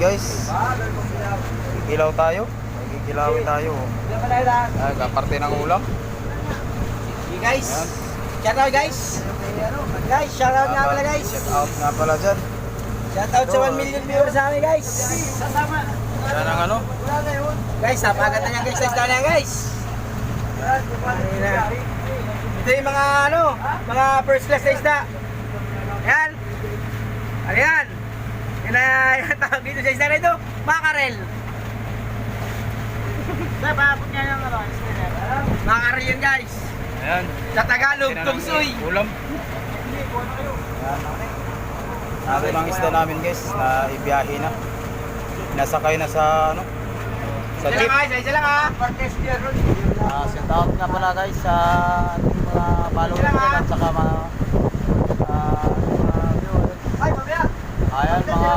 guys. Gigilaw tayo. Gigilawin tayo. Ay, kaparte ng ulam. Hey guys. Shout out guys. Guys, shout out nga pala guys. Shout out nga pala dyan. Shout out sa 1 million viewers sa amin guys. Yan ang ano. Guys, napakaganda niyan guys sa isda na guys. Ito yung mga ano, mga first class na isda. Yan. Ano yan? Yan na yung tawag dito sa isda na ito. Makarel. Sir, paabot niya yung ano, makarel yan guys. Ayan. Sa Tagalog, tungsoy. Ulam. Nato ng isda namin guys na ibiyahe na. Nasakay na sa ano? Sa Isa jeep. lang ha, isa lang ha. Shout out nga pala guys sa ating mga followers Sila nga. at saka mga viewers. Ay, mamaya. Ayan mga